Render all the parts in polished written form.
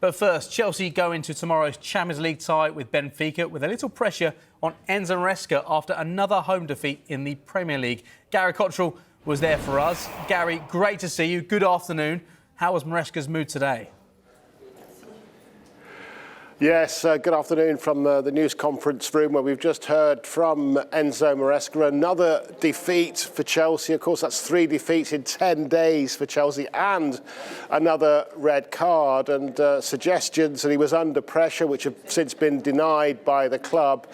But first, Chelsea go into tomorrow's Champions League tie with Benfica with a little pressure on Enzo Maresca after another home defeat in the Premier League. Gary Cottrell was there for us. Gary, great to see you. Good afternoon. How was Maresca's mood today? Yes, good afternoon from the news conference room where we've just heard from Enzo Maresca. Another defeat for Chelsea. Of course, that's 3 defeats in 10 days for Chelsea and another red card and suggestions that he was under pressure, which have since been denied by the club.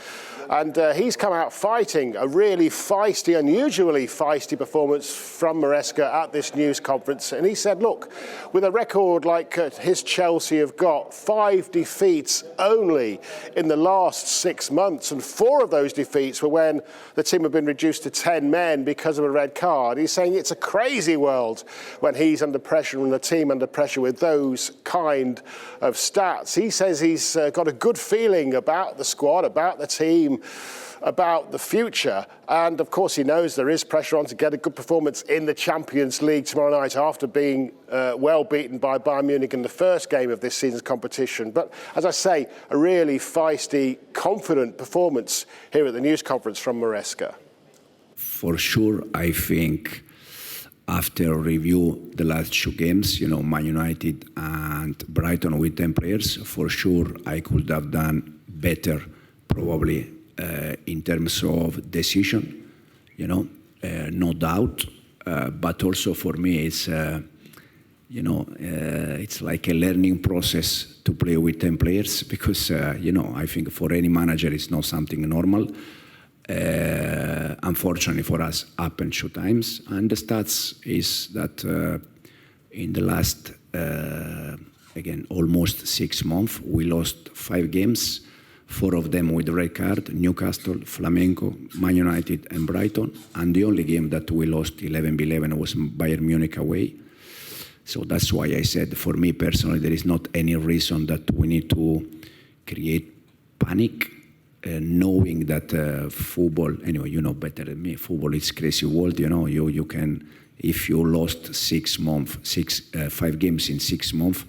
And he's come out fighting a really feisty, unusually feisty performance from Maresca at this news conference. And he said, look, with a record like his Chelsea have got, 5 defeats only in the last 6 months, and 4 of those defeats were when the team have been reduced to 10 men because of a red card. He's saying it's a crazy world when he's under pressure and the team under pressure with those kind of stats. He says he's got a good feeling about the squad, about the team, about the future, and of course he knows there is pressure on to get a good performance in the Champions League tomorrow night after being well beaten by Bayern Munich in the first game of this season's competition. But as I say, a really feisty, confident performance here at the news conference from Maresca. For sure, I think after review the last 2 games, Man United and Brighton with 10 players, for sure I could have done better, probably in terms of decision, no doubt. But also for me, it's it's like a learning process to play with 10 players because, I think for any manager it's not something normal. Unfortunately for us, happened 2 times. And the stats is that in the last, again, almost 6 months, we lost 5 games. 4 of them with the red card: Newcastle, Flamengo, Man United and Brighton. And the only game that we lost 11-11 was Bayern Munich away. So that's why I said, for me personally, there is not any reason that we need to create panic, knowing that football, anyway, you know better than me, football is crazy world, you can, if you lost 5 games in 6 months,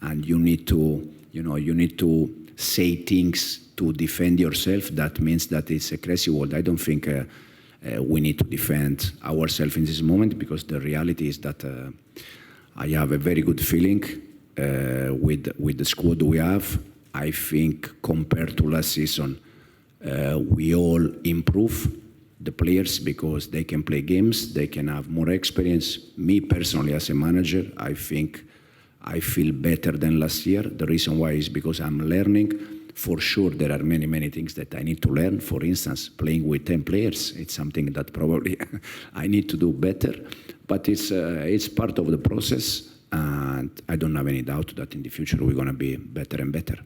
and you need to say things to defend yourself, that means that it's a crazy world. I don't think we need to defend ourselves in this moment, because the reality is that I have a very good feeling with the squad we have. I think compared to last season, we all improve the players because they can play games, they can have more experience. Me personally, as a manager, I think I feel better than last year. The reason why is because I'm learning. For sure, there are many, many things that I need to learn. For instance, playing with 10 players, it's something that probably I need to do better. But it's part of the process, and I don't have any doubt that in the future we're going to be better and better.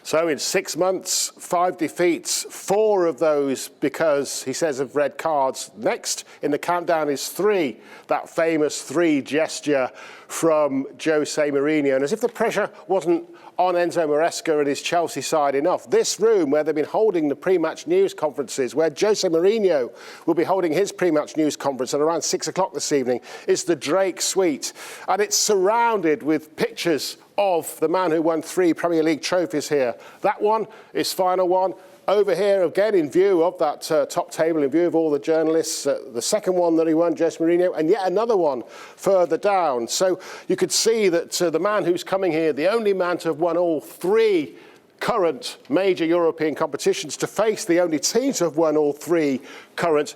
So in 6 months, 5 defeats, 4 of those because, he says, of red cards. Next in the countdown is 3, that famous 3 gesture from Jose Mourinho. And as if the pressure wasn't on Enzo Maresca and his Chelsea side enough, this room where they've been holding the pre-match news conferences, where Jose Mourinho will be holding his pre-match news conference at around 6 o'clock this evening, is the Drake Suite. And it's surrounded with pictures of the man who won 3 Premier League trophies here. That one, his final one. Over here, again, in view of that top table, in view of all the journalists, the second one that he won, Jose Mourinho, and yet another one further down. So you could see that the man who's coming here, the only man to have won all 3 current major European competitions, to face the only team to have won all 3 current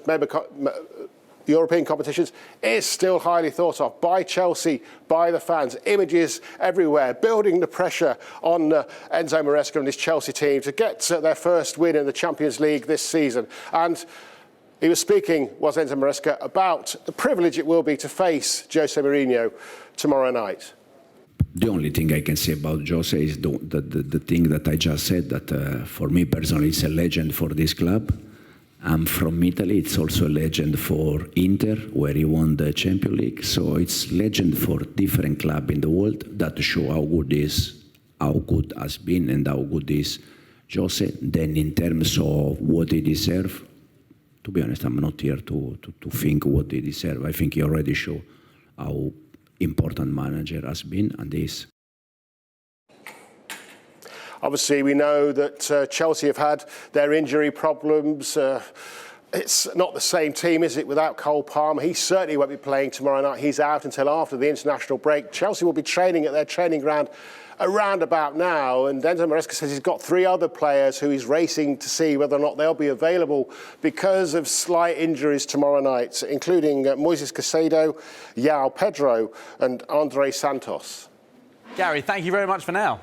European competitions, is still highly thought of by Chelsea, by the fans. Images everywhere, building the pressure on Enzo Maresca and his Chelsea team to get their first win in the Champions League this season. And he was speaking, was Enzo Maresca, about the privilege it will be to face Jose Mourinho tomorrow night. The only thing I can say about Jose is the thing that I just said, that for me personally, it's a legend for this club. I'm from Italy. It's also a legend for Inter, where he won the Champions League. So it's legend for different clubs in the world that show how good has been and how good is Jose. Then in terms of what he deserves, to be honest, I'm not here to think what he deserves. I think he already showed how important manager has been and is. Obviously, we know that Chelsea have had their injury problems. It's not the same team, is it, without Cole Palmer? He certainly won't be playing tomorrow night. He's out until after the international break. Chelsea will be training at their training ground around about now, and Enzo Maresca says he's got 3 other players who he's racing to see whether or not they'll be available because of slight injuries tomorrow night, including Moises Caicedo, João Pedro and Andre Santos. Gary, thank you very much for now.